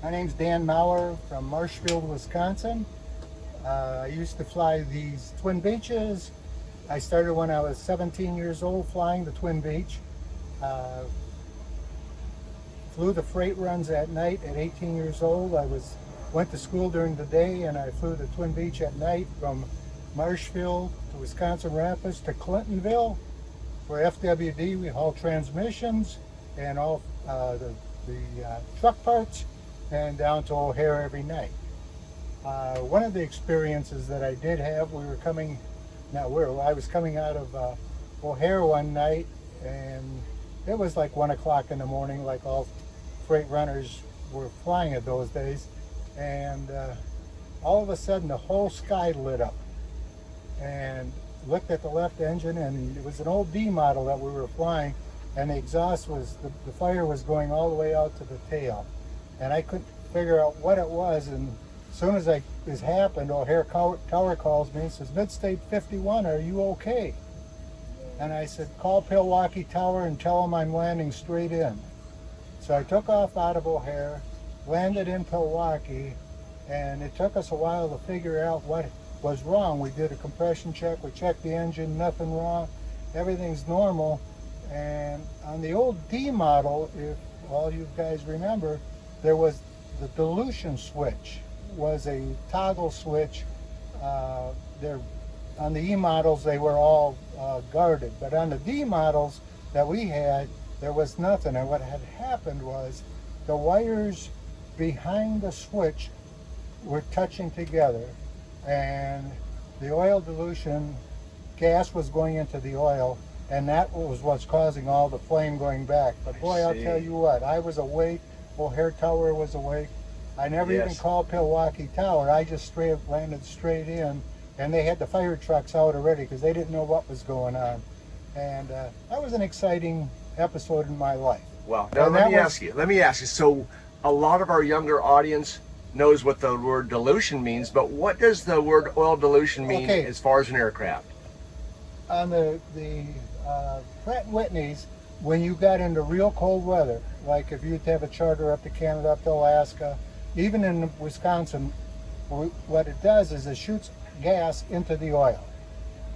My name's Dan Mower from Marshfield, Wisconsin. I used to fly these Twin Beches. I started when I was 17 years old flying the Twin Bech. Flew the freight runs at night at 18 years old. Went to school during the day, and I flew the Twin Bech at night from Marshfield to Wisconsin Rapids to Clintonville. For FWD, we haul transmissions and all the truck parts, and down to O'Hare every night. One of the experiences that I did have, I was coming out of O'Hare one night, and it was like 1 o'clock in the morning, like all freight runners were flying at those days, and all of a sudden the whole sky lit up, and looked at the left engine, and it was an old D model that we were flying, and the exhaust the fire was going all the way out to the tail, and I couldn't figure out what it was. And as soon as this happened, O'Hare Tower calls me and says, "Midstate 51, are you okay?" And I said, "Call Milwaukee Tower and tell them I'm landing straight in." So I took off out of O'Hare, landed in Milwaukee, and it took us a while to figure out what was wrong. We did a compression check, we checked the engine, nothing wrong, everything's normal. And on the old D model, if all you guys remember, there was the dilution switch, was a toggle switch. On the E models, they were all guarded, but on the D models that we had, there was nothing. And what had happened was the wires behind the switch were touching together, and the oil dilution gas was going into the oil, and that was what's causing all the flame going back. But boy, I'll tell you what, I was awake, O'Hare Tower was awake. I never even called Milwaukee Tower. I just landed straight in, and they had the fire trucks out already because they didn't know what was going on. And that was an exciting episode in my life. Well, now let me ask you, so a lot of our younger audience knows what the word dilution means, but what does the word oil dilution mean as far as an aircraft? On the Pratt & Whitneys, when you got into real cold weather, like if you'd have a charter up to Canada, up to Alaska, even in Wisconsin, what it does is it shoots gas into the oil,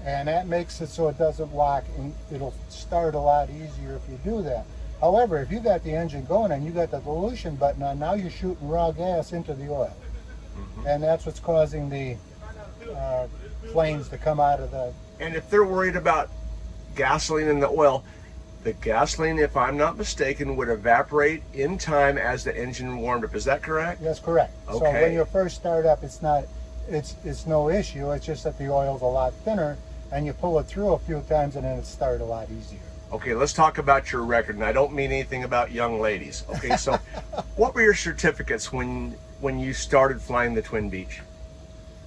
and that makes it so it doesn't lock, and it'll start a lot easier if you do that. However, if you got the engine going and you got the dilution button on, now you're shooting raw gas into the oil, and that's what's causing the flames to come out of the... And if they're worried about gasoline in the oil, the gasoline, if I'm not mistaken, would evaporate in time as the engine warmed up. Is that correct? That's correct. Okay. So when you first start up, it's no issue. It's just that the oil's a lot thinner, and you pull it through a few times, and then it starts a lot easier. Okay, let's talk about your record, and I don't mean anything about young ladies. Okay, so what were your certificates when you started flying the Twin Bech?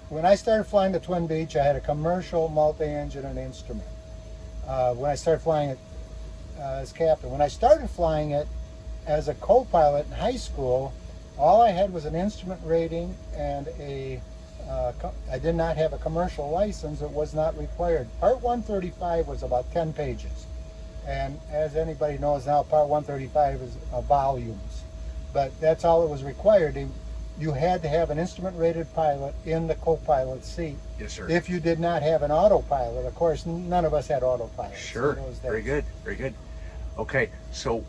When I started flying the Twin Bech, I had a commercial multi-engine and instrument. When I started flying it as captain. When I started flying it as a co-pilot in high school, all I had was an instrument rating and I did not have a commercial license. It was not required. Part 135 was about 10 pages. And as anybody knows now, Part 135 is volumes. But that's all it was required. You had to have an instrument-rated pilot in the co-pilot seat. Yes, sir. If you did not have an autopilot. Of course, none of us had autopilots. Sure. Very good. Very good. Okay, so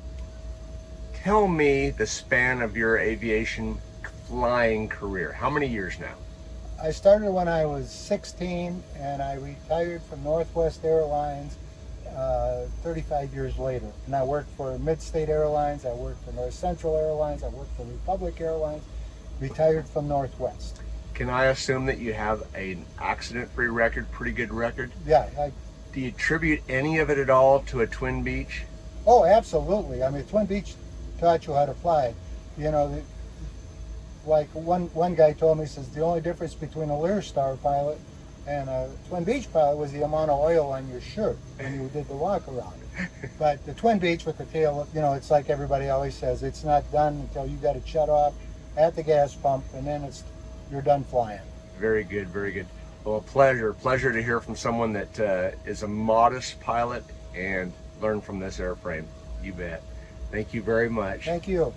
tell me the span of your aviation flying career. How many years now? I started when I was 16, and I retired from Northwest Airlines 35 years later. And I worked for Midstate Airlines, I worked for North Central Airlines, I worked for Republic Airlines, retired from Northwest. Can I assume that you have an accident-free record, pretty good record? Yeah. Do you attribute any of it at all to a Twin Bech? Oh, absolutely. I mean, Twin Bech taught you how to fly. You know, like one guy told me, he says, the only difference between a Lear Star pilot and a Twin Bech pilot was the amount of oil on your shirt when you did the walk around. But the Twin Bech with the tail, you know, it's like everybody always says, it's not done until you got it shut off at the gas pump, and then you're done flying. Very good, very good. Well, pleasure to hear from someone that is a modest pilot and learn from this airframe. You bet. Thank you very much. Thank you.